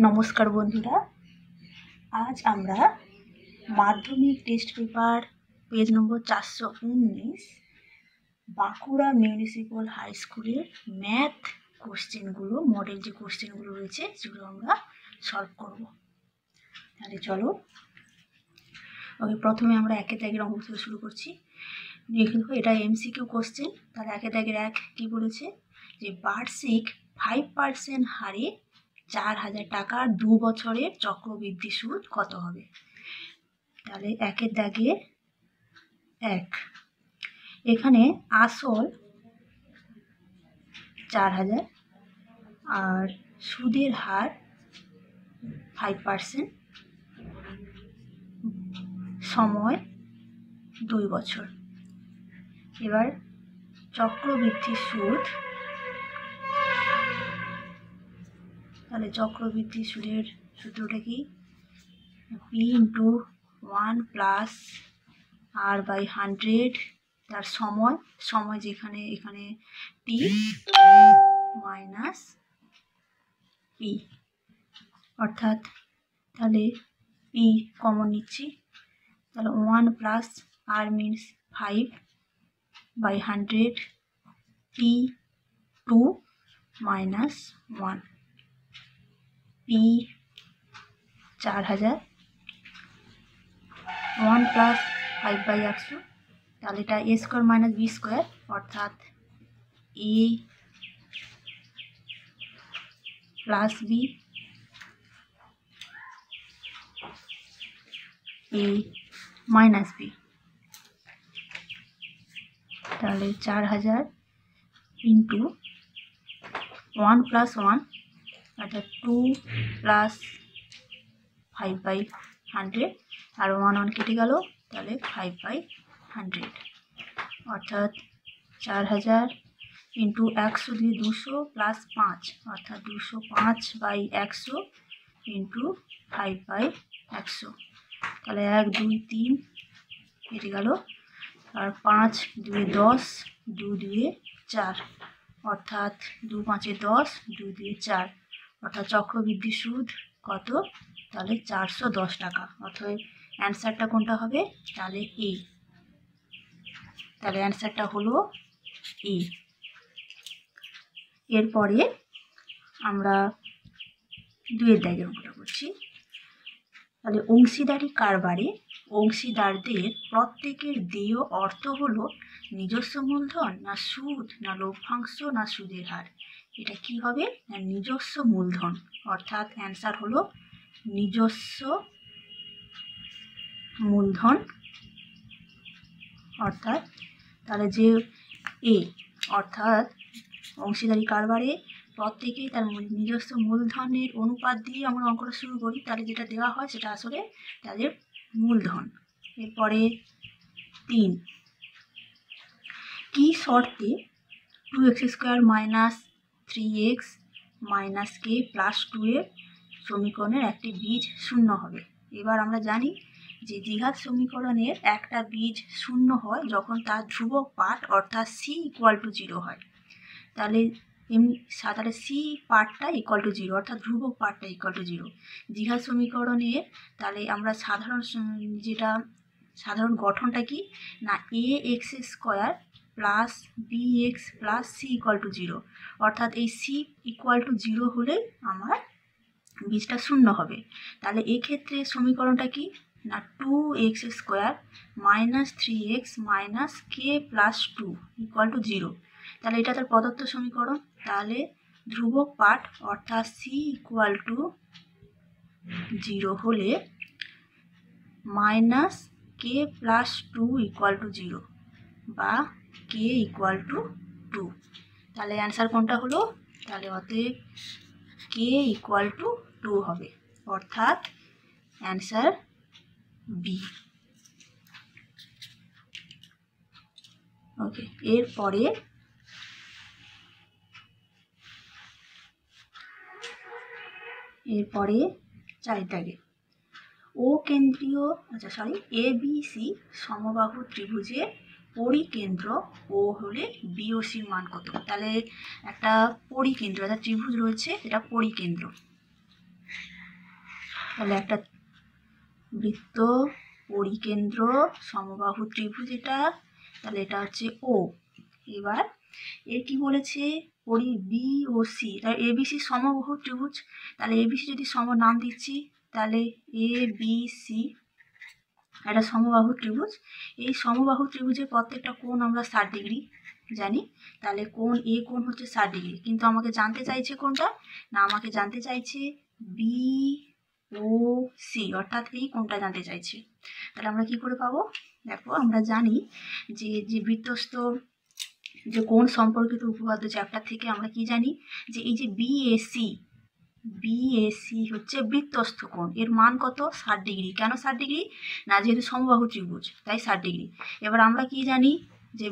নমস্কার বন্ধুরা, আজ আমরা মাধ্যমিক test paper page number 419 Bankura municipal high স্কুলের ম্যাথ কোশ্চেনগুলো, মডেল যে কোশ্চেনগুলো রয়েছে সেগুলো আমরা সলভ করব। তাহলে চলো, প্রথমে আমরা একের দাগের অঙ্ক থেকে শুরু করছি। দেখো, এটা এমসিকিউ কোশ্চেন। তাহলে একের দাগের এক কি বলেছে, যে বার্ষিক 5% হারে 4,000 টাকার 2 বছরের চক্রবৃদ্ধি সুদ কত হবে? তাহলে একের দাগে এক, এখানে আসল 4,000 আর সুদের হার 5%, সময় 2 বছর। এবার চক্রবৃদ্ধি সুদ, তাহলে চক্রবৃদ্ধি সুদের সূত্রটা কি? P into 1 plus R by 100, তার সময় যেখানে এখানে টি মাইনাস পি, অর্থাৎ তাহলে পি কমন নিচ্ছি। তাহলে 1 plus R means 5 by 100, P 2 minus 1, P 4,000, 1 plus 5 by 100, তাহলে এটা A square minus B square, অর্থাৎ A plus B, A minus B. তাহলে 4,000 ইন্টু 1 প্লাস 1, অর্থাৎ 2 প্লাস 5 বাই 100, আর 1 কেটে গেল, তাহলে 5 বাই 100, অর্থাৎ 4,000 ইন্টু 100 দিয়ে 200 প্লাস 5, অর্থাৎ 205 বাই 100 ইন্টু 5 বাই 100, তাহলে 1 2 3 কেটে গেল, আর 5 2 10, 2 2 4, অর্থাৎ 2 5 10, 2 2 4, অর্থাৎ চক্রবৃদ্ধি সুদ কত? তাহলে 410 টাকা। অতএব অ্যান্সারটা কোনটা হবে? তাহলে এ। তাহলে অ্যান্সারটা হলো এ। এরপরে আমরা 2 দাগের অঙ্কটা করছি। তাহলে অংশীদারি কারবারে অংশীদারদের প্রত্যেকের দেয় অর্থ হলো নিজস্ব মূলধন, না সুদ, না লভ্যাংশ, না সুদের হার। এটা কি হবে? না নিজস্ব মূলধন, অর্থাৎ অ্যান্সার হলো নিজস্ব মূলধন। অর্থাৎ তাহলে যে এ, অর্থাৎ অংশীদারি কারবারে প্রত্যেকেই তার নিজস্ব মূলধনের অনুপাত দিয়ে আমরা অঙ্কটা শুরু করি, তাহলে যেটা দেওয়া হয় সেটা আসলে তাদের মূলধন। এরপরে 3, কি শর্তে 2x² minus 3x minus k plus 2 এর সমীকরণের একটি বীজ শূন্য হবে? এবার আমরা জানি যে দ্বিঘাত সমীকরণের একটা বীজ শূন্য হয় যখন তার ধ্রুবক পার্ট, অর্থাৎ সি ইকুয়াল টু 0 হয়। তাহলে তাহলে সি পার্টটা ইকুয়াল টু 0, অর্থাৎ ধ্রুবক পার্টটা ইকুয়াল টু 0। দ্বিঘাত সমীকরণের তাহলে আমরা সাধারণ গঠনটা কি? না ax² plus bx plus C equal to 0, অর্থাৎ এই সি ইকুয়াল টু 0 হলে আমার বীজটা শূন্য হবে। তাহলে এক্ষেত্রে সমীকরণটা কি? না 2x² minus 3x minus k plus 2 equal to 0। তাহলে এটা তার প্রদত্ত সমীকরণ। তাহলে ধ্রুবক পার্ট, অর্থাৎ সি ইকুয়াল টু 0 হলে minus k plus 2 equal to 0 বা কে ইকুয়াল টু 2। তাহলে অ্যান্সার কোনটা হলো? তাহলে অতএব কে ইকুয়াল টু 2 হবে, অর্থাৎ অ্যান্সার বি। ওকে, এরপরে চারিদাগে ও কেন্দ্রীয় ABC সমবাহু ত্রিভুজের পরিকেন্দ্র ও হলে বিওসির মান কত? তাহলে একটা পরিকেন্দ্র, একটা ত্রিভুজ রয়েছে, এটা পরিকেন্দ্র। তাহলে একটা বৃত্ত পরিকেন্দ্র সমবাহু ত্রিভুজ এটা, তাহলে এটা হচ্ছে ও। এবার এর কি বলেছে, বি ও সি, তাহলে এবিসি সমবাহু ত্রিভুজ, তাহলে এবিসি যদি নাম দিচ্ছি, তাহলে এ বি সি একটা সমবাহু ত্রিভুজ। এই সমবাহু ত্রিভুজের প্রত্যেকটা কোণ আমরা 60 ডিগ্রি জানি, তাহলে কোণ এ কোণ হচ্ছে 60 ডিগ্রি, কিন্তু আমাকে জানতে চাইছে কোনটা না, আমাকে জানতে চাইছে বি ও সি, অর্থাৎ এই কোণটা জানতে চাইছে। তাহলে আমরা কি করে পাবো, দেখো আমরা জানি যে বৃত্তস্থ যে কোণ সম্পর্কিত উপপাদ্য চ্যাপ্টার থেকে আমরা কি জানি, যে এই যে বিএসি হচ্ছে বৃত্তস্থ কোণ, এর মান কত, 60 ডিগ্রি। কেন 60 ডিগ্রি না, যেহেতু সমবাহু ত্রিভুজ তাই 60 ডিগ্রি। এবার আমরা কি জানি, যে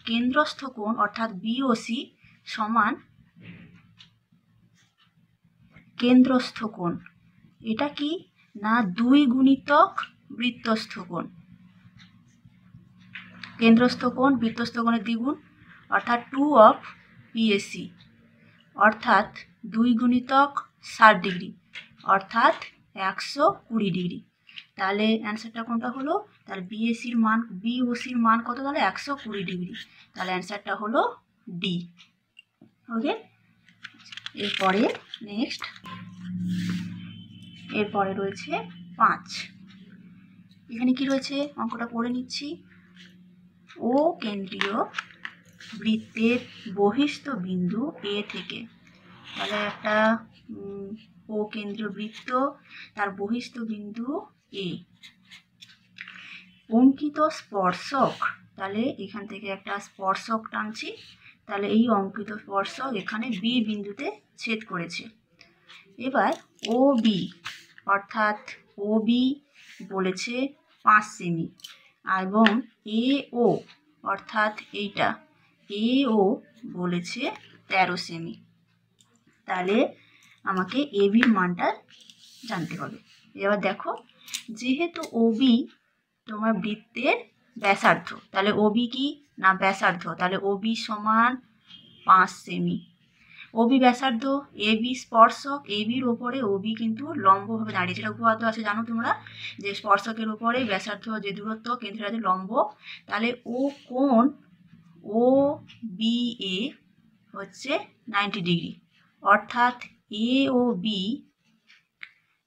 কেন্দ্রস্থ কোণ অর্থাৎ বিওসি সমান কেন্দ্রস্থ কোণ, এটা কি না 2 গুণিতক বৃত্তস্থ কোণ। কেন্দ্রস্থ কোণ বৃত্তস্থ কোণের দ্বিগুণ, অর্থাৎ 2 অফ বিএসি, অর্থাৎ 2 গুণিতক 60 ডিগ্রি, অর্থাৎ 120 ডিগ্রি। তাহলে অ্যান্সারটা কোনটা হলো, তাহলে বিওসির মান কত, তাহলে 120 ডিগ্রি, তাহলে অ্যান্সারটা হলো ডি। ওকে, এরপরে নেক্সট, এরপরে রয়েছে 5। এখানে কি রয়েছে অঙ্কটা পড়ে নিচ্ছি। ও কেন্দ্রীয় বৃত্তের বহিস্থ বিন্দু এ থেকে, তাহলে একটা ও কেন্দ্রীয় বৃত্ত, তার বহিস্থ বিন্দু এ, অঙ্কিত স্পর্শক, তাহলে এখান থেকে একটা স্পর্শক টানছি, তাহলে এই অঙ্কিত স্পর্শক এখানে বি বিন্দুতে ছেদ করেছে। এবার ও বি, অর্থাৎ ও বি বলেছে 5 সেমি, এবং এ ও, অর্থাৎ এইটা এ ও বলেছে 13 সেমি। তাহলে আমাকে এ বির মানটা জানতে হবে। এবার দেখো, যেহেতু ও বি তোমার বৃত্তের ব্যাসার্ধ, তাহলে ও বি কি না ব্যাসার্ধ, তাহলে ও বি সমান 5 সেমি। ও বি ব্যাসার্ধ, এ বি স্পর্শক, এ বির ওপরে ও বি কিন্তু লম্বভাবে দাঁড়িয়ে, যেটা উপপাদ্য আছে জানো তোমরা, যে স্পর্শকের উপরে ব্যাসার্ধ যে দূরত্ব কেন্দ্রের আছে লম্ব, তাহলে ও কোণ ও বি এ হচ্ছে 90 ডিগ্রি, অর্থাৎ এ ও বি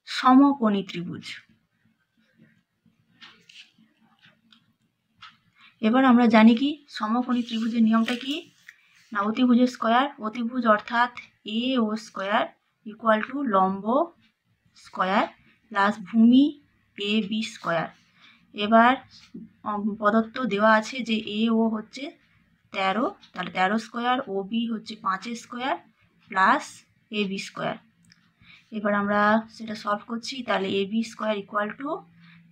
সমকোণী ত্রিভুজ। এবার আমরা জানি কি সমকোণী ত্রিভুজের নিয়মটা কি না, অতিভুজের স্কয়ার, অতিভুজ অর্থাৎ এ ও স্কয়ার ইকুয়াল টু লম্ব স্কয়ার প্লাস ভূমি এ বি স্কয়ার। এবার প্রদত্ত দেওয়া আছে যে এ ও হচ্ছে 13, তাহলে 13 স্কয়ার, ও বি হচ্ছে 5 square plus A B square. এবার আমরা সেটা সলভ করছি, তাহলে A B square equal to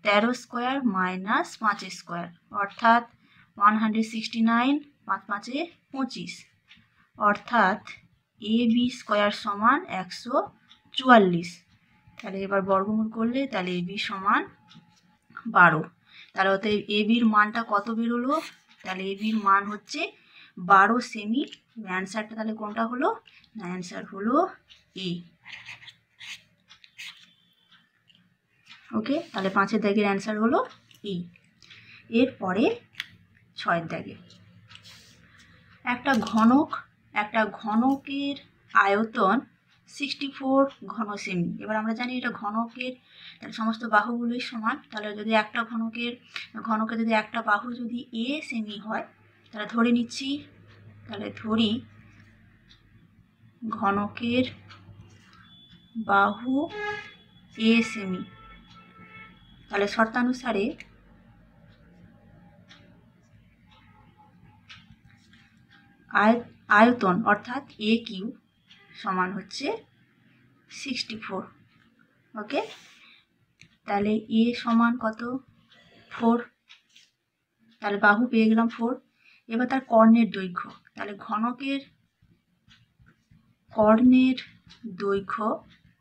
13 square minus 5 square, অর্থাৎ 169, 5 5 25, অর্থাৎ এ বি স্কয়ার সমান 144। তাহলে এবার বর্গমূল করলে তাহলে এ বি সমান 12। তাহলে অতএব এ বির মানটা কত বেরোলো, তাহলে এ বির মান হচ্ছে 12 সেমি। অ্যান্সারটা তাহলে কোনটা হলো না, অ্যান্সার হলো এ। ওকে, তাহলে 5-এর দাগের অ্যান্সার হলো ই। এরপরে 6-এর দাগে একটা ঘনকের আয়তন 64 ঘন সেমি। এবার আমরা জানি এটা ঘনকের, তাহলে সমস্ত বাহুগুলোই সমান, তাহলে যদি একটা ঘনকের যদি একটা বাহু যদি এ সেমি হয়, তাহলে ধরে নিচ্ছি, তাহলে ধরি ঘনকের বাহু এ সেমি, তাহলে শর্তানুসারে আয়তন অর্থাৎ এ কিউ সমান হচ্ছে 64। ওকে, তাহলে এ সমান কত 4, তাহলে বাহু পেয়ে গেলাম 4। এবার তার কর্ণের দৈর্ঘ্য, তাহলে ঘনকের কর্ণের দৈর্ঘ্য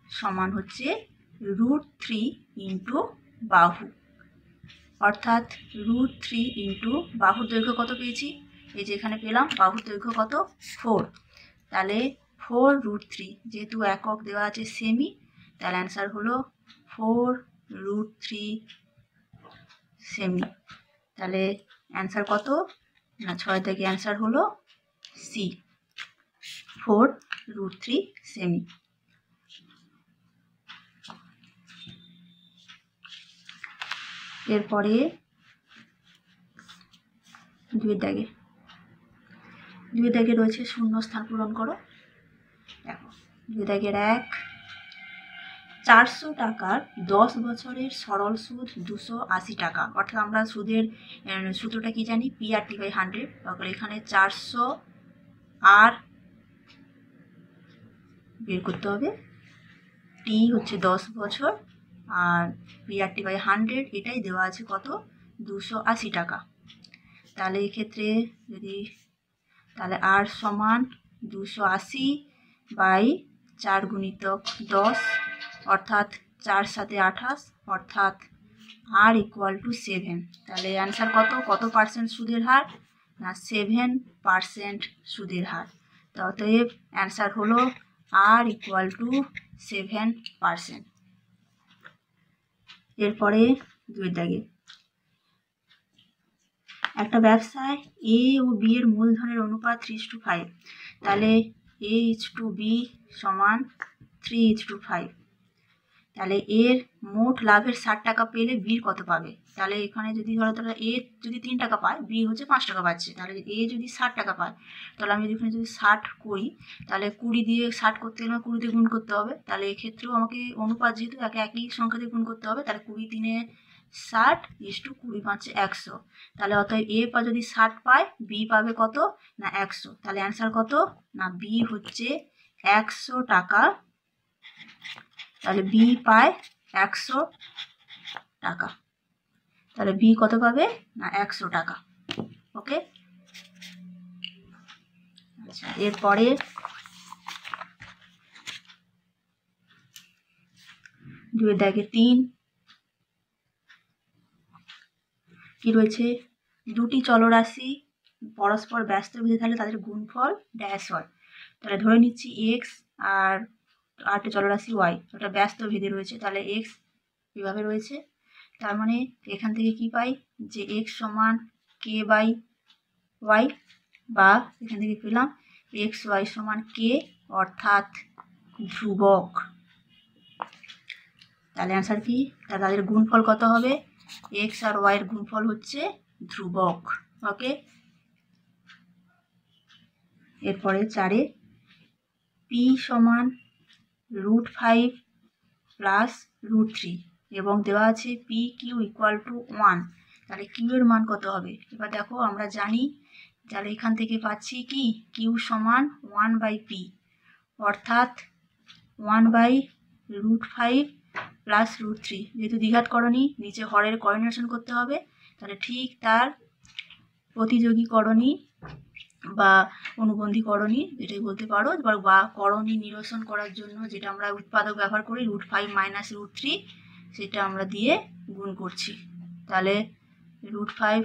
সমান হচ্ছে √3 ইন্টু বাহু, অর্থাৎ √3 ইন্টু বাহুর দৈর্ঘ্য কত পেয়েছি, এই যে এখানে পেলাম বাহুর দৈর্ঘ্য কত 4, তাহলে 4 √3, যেহেতু একক দেওয়া আছে সেমি, তাহলে অ্যান্সার হলো 4√3 সেমি। তাহলে অ্যান্সার কত না 6 থেকে অ্যান্সার হলো সি, 4√3 সেমি। এরপরে 2 দাগে রয়েছে শূন্য স্থান পূরণ করো। দেখো 2 দাগের 1, 400 টাকার 10 বছরের সরল সুদ 280 টাকা। অর্থাৎ আমরা সুদের সূত্রটা কি জানি, PRT/100। তারপরে এখানে 400 আর বের করতে হবে, টি হচ্ছে 10 বছর আর PRT/100 এটাই দেওয়া আছে কত, 280 টাকা। তাহলে এক্ষেত্রে যদি তাহলে আর সমান 280/4 গুণিতক 10 অর্থাৎ 4 7 28 অর্থাৎ আর ইকুয়াল টু 7। তাহলে অ্যান্সার কত পার্সেন্ট সুদের হার না 7% সুদের হার। তো অতএব অ্যান্সার হলো আর ইকুয়াল টু 7%। এরপরে 2 দাগে একটা ব্যবসায় এ ও বি এর মূলধনের অনুপাত 3:5। তাহলে A/B সমান 3:5। তাহলে এর মোট লাভের 60 টাকা পেলে বির কত পাবে। তাহলে এখানে যদি ধরো তাহলে এ যদি 3 টাকা পায়, বি হচ্ছে 5 টাকা পাচ্ছে। তাহলে এ যদি 60 টাকা পায়, তাহলে আমি এখানে যদি 60 করি, তাহলে 20 দিয়ে 60 করতে গেলে 20 দিয়ে গুণ করতে হবে। তাহলে এক্ষেত্রেও আমাকে অনুপাত যেহেতু একই সংখ্যা দিয়ে গুণ করতে হবে, তাহলে 20 3 60 = 20 5 100। তাহলে অতএব এ যদি 60 পায়, বি পাবে কত না 100। তাহলে অ্যান্সার কত না বি হচ্ছে 100 টাকা। তাহলে বি পায় 100 টাকা। তাহলে বি কত পাবে না 100 টাকা। ওকে, আচ্ছা। এরপরে 2 দাগে 3 কি রয়েছে, দুটি চলরাশি পরস্পর ব্যস্ত ভেদে থাকলে তাদের গুণফল ড্যাশ হয়। তাহলে ধরে নিচ্ছি এক্স আর আরেকটা চলরাশি ওয়াই, ওটা ব্যস্ত ভেদে রয়েছে। তাহলে এক্স এভাবে রয়েছে, তার মানে এখান থেকে কি পাই যে এক্স সমান k/y, বা এখান থেকে পেলাম xy সমান k অর্থাৎ ধ্রুবক। তাহলে অ্যান্সার কি, তাহলে তাদের গুণফল কত হবে, এক্স আর ওয়াই এর গুণফল হচ্ছে ধ্রুবক। ওকে, এরপরে 4 পি সমান √5 প্লাস √3 এবং দেওয়া আছে পি কিউ ইকুয়াল টু 1। তাহলে কিউ এর মান কত হবে। এবার দেখো আমরা জানি, তাহলে এখান থেকে পাচ্ছি কি কিউ সমান 1/p অর্থাৎ 1/√5 প্লাস √3। যেহেতু দ্বিঘাত করণী, নিচে হরের কোঅর্ডিনেশন করতে হবে, তাহলে ঠিক তার প্রতিযোগী করণী বা অনুবন্ধী করণী যেটাই বলতে পারো, বা করণী নিরসন করার জন্য যেটা আমরা উৎপাদক ব্যবহার করি √5 - √3, সেটা আমরা দিয়ে গুণ করছি। তাহলে √5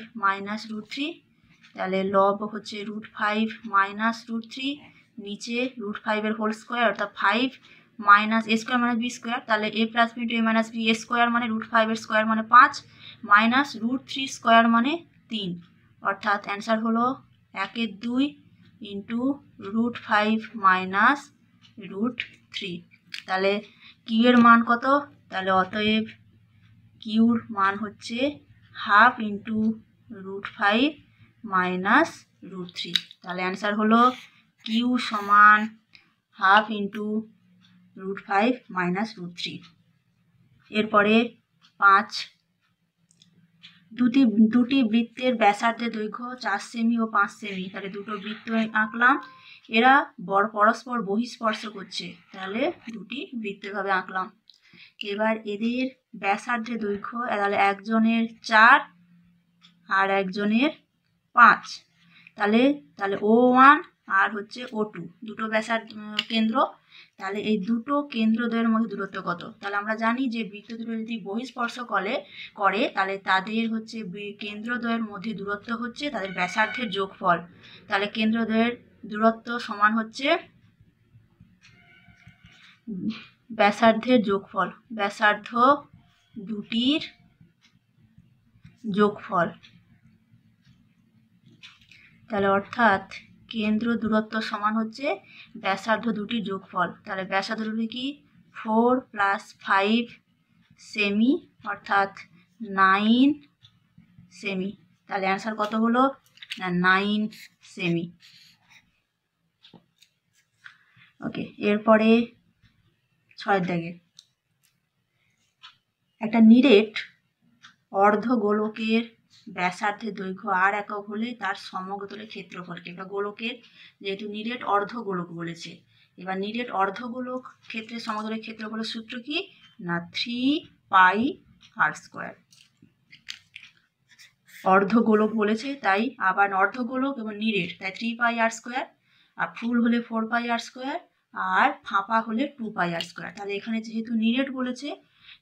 - √3, তাহলে লব হচ্ছে √5 - √3, নিচে √5 এর হোল স্কোয়ার অর্থাৎ 5 - a² - b²। তাহলে a + b * a - b, a² মানে √5 এর স্কোয়ার মানে 5 মাইনাস √3 স্কোয়ার মানে 3। অর্থাৎ অ্যান্সার হলো 1/2 ইন্টু √5 মাইনাস √3। তাহলে কিউ এর মান কত, তাহলে অতএব কিউর মান হচ্ছে 1/2 ইন্টু √5 মাইনাস √3। তাহলে অ্যান্সার হলো কিউ সমান 1/2 ইন্টু √5 মাইনাস √3। এরপরে 5 দুটি বৃত্তের ব্যাসার্ধের দৈর্ঘ্য 4 সেমি ও 5 সেমি। তাহলে দুটো বৃত্ত আঁকলাম, এরা পরস্পর বহিঃস্পর্শ করছে। তাহলে দুটি বৃত্ত ভাবে আঁকলাম। এবার এদের ব্যাসার্ধের দৈর্ঘ্য, তাহলে একজনের 4 আর একজনের 5। তাহলে O1 আর হচ্ছে O2 দুটো ব্যাসার্ধ কেন্দ্র। তাহলে এই দুটো কেন্দ্রদ্বয়ের মধ্যে দূরত্ব কত। তাহলে আমরা জানি যে বৃত্ত দুটো যদি বহিঃস্পর্শ করে তাহলে তাদের হচ্ছে কেন্দ্রদ্বয়ের মধ্যে দূরত্ব হচ্ছে তাদের ব্যাসার্ধের যোগফল। তাহলে কেন্দ্রদ্বয়ের দূরত্ব সমান হচ্ছে ব্যাসার্ধের যোগফল, ব্যাসার্ধ দুটির যোগফল। তাহলে অর্থাৎ কেন্দ্র দূরত্ব সমান হচ্ছে ব্যাসার্ধ দুটির যোগফল। তাহলে ব্যাসার্ধ দুটি কি 4 + 5 সেমি অর্থাৎ 9 সেমি। তাহলে অ্যান্সার কত হলো না 9 সেমি। ওকে, এরপরে 6 দাগে একটা নিরেট অর্ধগোলকের ব্যাসার্ধের দৈর্ঘ্য r একক হলে তার সমগ্রতলের ক্ষেত্রফলকে, এটা গোলকের যেহেতু নিরেট অর্ধগোলক বলেছে, এবার নিরেট অর্ধগোলক ক্ষেত্রে সমগ্রতলের ক্ষেত্রফলের সূত্র কি না 3πr²। অর্ধগোলক বলেছে তাই আবার অর্ধগোলক এবং নিরেট তাই 3πr², আর ফুল হলে 4πr², আর ফাঁপা হলে 2πr²। তাহলে এখানে যেহেতু নিরেট বলেছে,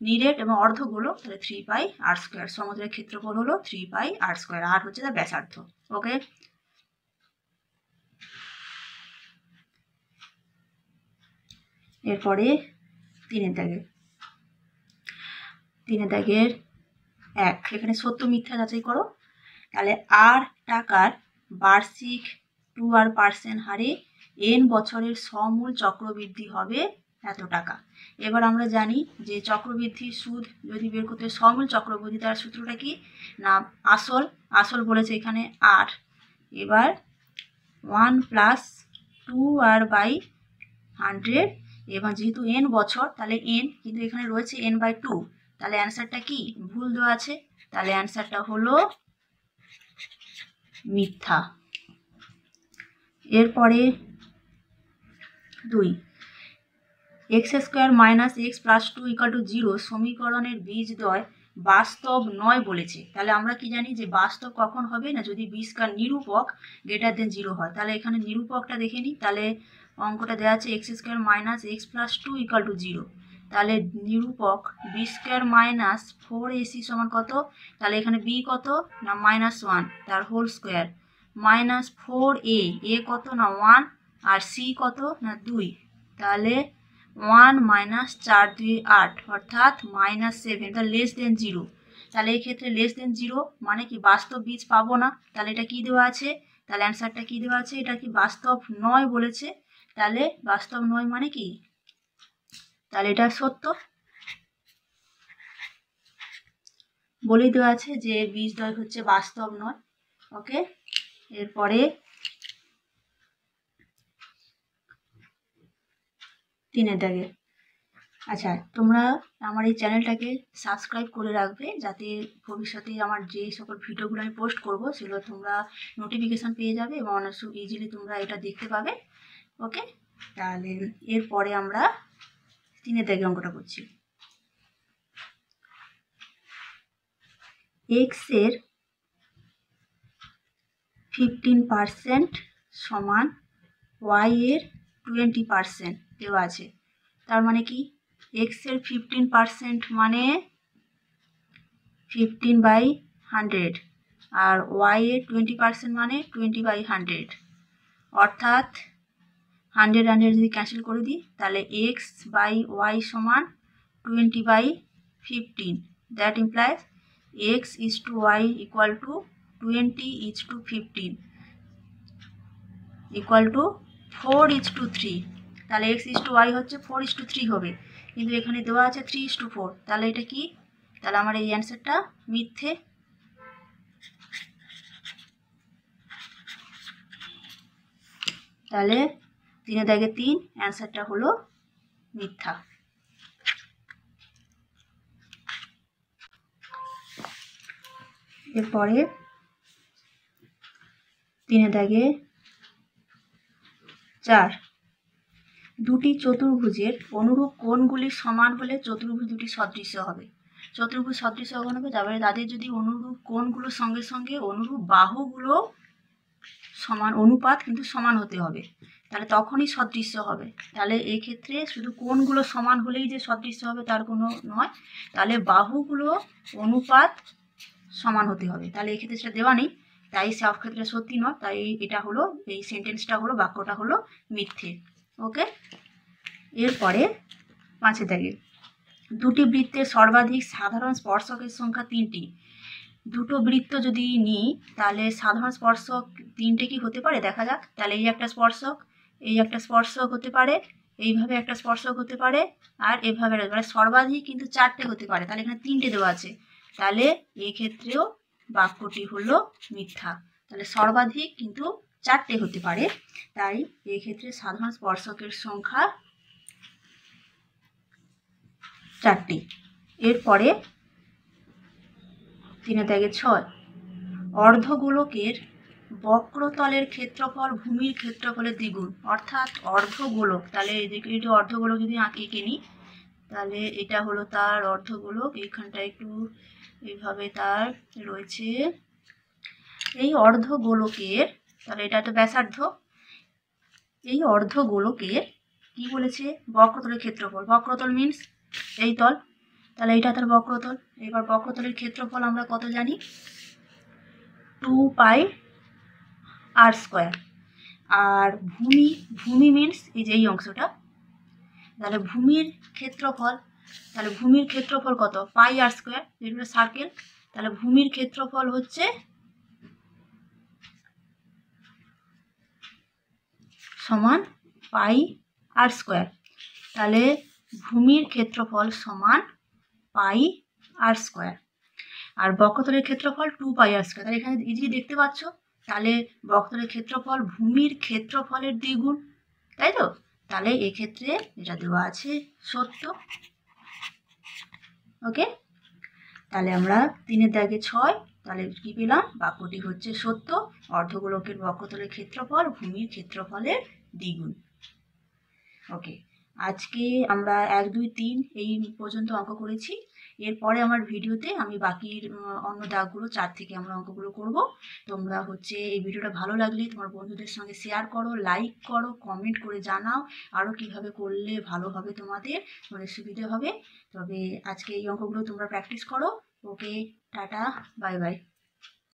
নিরেট এবং অর্ধগোলক, তাহলে 3πr²। সমুদ্রের ক্ষেত্রফল হলো 3πr², আর হচ্ছে তার ব্যাসার্ধ। ওকে, এরপরে 3 দাগের 1, এখানে সত্য মিথ্যা যাচাই করো। তাহলে আর টাকার বার্ষিক 2r% হারে n বছরের সমূল চক্রবৃদ্ধি হবে এত টাকা। এবার আমরা জানি যে চক্রবৃদ্ধি সুদ যদি বের করতে সমূল চক্রবৃদ্ধি, তার সূত্রটা কি না আসল বলেছে এখানে r, এবার 1 + 2r/100, এবং যেহেতু n বছর তাহলে n, কিন্তু এখানে রয়েছে n/2, তাহলে অ্যান্সারটা কি ভুল দেওয়া আছে, তাহলে অ্যান্সারটা হলো মিথ্যা। এরপরে 2, x² - x + 2 = 0 সমীকরণের বীজদ্বয় বাস্তব নয় বলেছে। তাহলে আমরা কি জানি যে বাস্তব কখন হবে না যদি বীজকার নিরূপক > 0 হয়। তাহলে এখানে নিরূপকটা দেখে নিই। তাহলে অঙ্কটা দেওয়া আছে x² - x + 2 = 0, তাহলে নিরূপক b² - 4ac সমান কত, তাহলে এখানে b কত না -1 তার হোল স্কোয়ার, -4a, a কত না 1, আর c কত না 2, তাহলে 1 - 4 × 2 = 8 অর্থাৎ -7, তাহলে <0। তাহলে এই ক্ষেত্রে <0 মানে কি বাস্তব বীজ পাবো না। তাহলে এটা কি দেওয়া আছে, তাহলে অ্যান্সারটা কি দেওয়া আছে, এটা কি বাস্তব নয় বলেছে, তাহলে বাস্তব নয় মানে কি, তাহলে এটা সত্য বলেই দেওয়া আছে যে বীজদ্বয় হচ্ছে বাস্তব নয়। ওকে, এরপরে 3 দাগে, আচ্ছা তোমরা আমার এই চ্যানেলটাকে সাবস্ক্রাইব করে রাখবে যাতে ভবিষ্যতে আমার যে সকল ভিডিওগুলো আমি পোস্ট করব সেগুলো তোমরা নোটিফিকেশান পেয়ে যাবে এবং অনেক ইজিলি তোমরা এটা দেখতে পাবে। ওকে, তাহলে এরপরে আমরা 3 দাগে অঙ্কটা করছি। x এর 15% সমান y এর 20% দেওয়া আছে। তার মানে কি x এর 15% মানে 15/100, আর y এর 20% মানে 20/100, অর্থাৎ 100 যদি ক্যান্সেল করে দিই তাহলে x/y সমান 20/15, দ্যাট ইমপ্লাইজ x/y = 20/15 = 4:3। তাহলে x/y হচ্ছে 4:3 হবে, কিন্তু এখানে দেওয়া আছে 3:4, তাহলে এটা কি, তাহলে আমার এই অ্যান্সারটা মিথ্যে। তাহলে 3 দাগে 3 অ্যান্সারটা হলো মিথ্যা। এরপরে 3 দাগে 4, দুটি চতুর্ভুজের অনুরূপ কোণগুলি সমান হলে চতুর্ভুজ দুটি সদৃশ্য হবে। চতুর্ভুজ সদৃশ্য কখন হবে, তারপরে তাদের যদি অনুরূপ কোণগুলোর সঙ্গে সঙ্গে অনুরূপ বাহুগুলো সমান, অনুপাত কিন্তু সমান হতে হবে, তাহলে তখনই সদৃশ্য হবে। তাহলে এই ক্ষেত্রে শুধু কোণগুলো সমান হলেই যে সদৃশ্য হবে তার কোনো নয়, তাহলে বাহুগুলো অনুপাত সমান হতে হবে। তাহলে এই ক্ষেত্রে সেটা দেওয়া নেই, তাই সব ক্ষেত্রে সত্যি নয়, তাই এটা হলো, এই সেন্টেন্সটা হলো, বাক্যটা হলো মিথ্যে। ওকে, এরপরে 5 দাগে দুটি বৃত্তের সর্বাধিক সাধারণ স্পর্শকের সংখ্যা 3টি। দুটো বৃত্ত যদি নিই তাহলে সাধারণ স্পর্শক 3টে কি হতে পারে দেখা যাক। তাহলে এই একটা স্পর্শক, এই একটা স্পর্শক হতে পারে, এইভাবে একটা স্পর্শক হতে পারে, আর এভাবে মানে সর্বাধিক কিন্তু 4টে হতে পারে। তাহলে এখানে 3টে দেওয়া আছে, তাহলে এই ক্ষেত্রেও বাক্যটি হলো মিথ্যা। তাহলে সর্বাধিক কিন্তু 4টে হতে পারে, তাই এই ক্ষেত্রে সাধারণ স্পর্শকের সংখ্যা 4টি। এরপরে 3-6 অর্ধগোলকের বক্রতলের ক্ষেত্রফল ভূমির ক্ষেত্রফলের দ্বিগুণ। অর্থাৎ অর্ধগোলক, তাহলে এদিকে এটা অর্ধগোলক যদি এঁকে নিই তাহলে এটা হলো তার অর্ধগোলক, এইখানটা একটু এইভাবে তার রয়েছে। এই অর্ধগোলকের, তাহলে এটা একটা ব্যাসার্ধ, এই অর্ধগোলকের কি বলেছে বক্রতলের ক্ষেত্রফল। বক্রতল মিন্স এই তল, তাহলে এটা তার বক্রতল। এবার বক্রতলের ক্ষেত্রফল আমরা কত জানি, 2πr²। আর ভূমি মিন্স এই যে এই অংশটা, তাহলে ভূমির ক্ষেত্রফল, তাহলে ভূমির ক্ষেত্রফল কত πr², যেটা সার্কেল। তাহলে ভূমির ক্ষেত্রফল হচ্ছে সমান πr²। তাহলে ভূমির ক্ষেত্রফল সমান πr²। আর বক্রতলের ক্ষেত্রফল 2πr²। তাহলে এখানে ইজিলি দেখতে পাচ্ছ, তাহলে বক্রতলের ক্ষেত্রফল ভূমির ক্ষেত্রফলের দ্বিগুণ, তাই তো। তাহলে এক্ষেত্রে এটা দেওয়া আছে সত্য। ওকে, তাহলে আমরা 3-6 তাহলে কি পেলাম, বাক্যটি হচ্ছে সত্য। অর্ধগোলকের বক্রতলের ক্ষেত্রফল ভূমির ক্ষেত্রফলের দ্বিগুণ। ওকে, আজকে আমরা 1, 2, 3 এই পর্যন্ত অঙ্ক করেছি। এরপরে আমার ভিডিওতে আমি বাকির অন্য দাগগুলো 4 থেকে আমরা অঙ্কগুলো করব। তোমরা হচ্ছে এই ভিডিওটা ভালো লাগলে তোমার বন্ধুদের সঙ্গে শেয়ার করো, লাইক করো, কমেন্ট করে জানাও আরও কীভাবে করলে ভালো হবে, তোমাদের মানে সুবিধে হবে। তবে আজকে এই অঙ্কগুলো তোমরা প্র্যাকটিস করো। ওকে, টাটা, বাই বাই।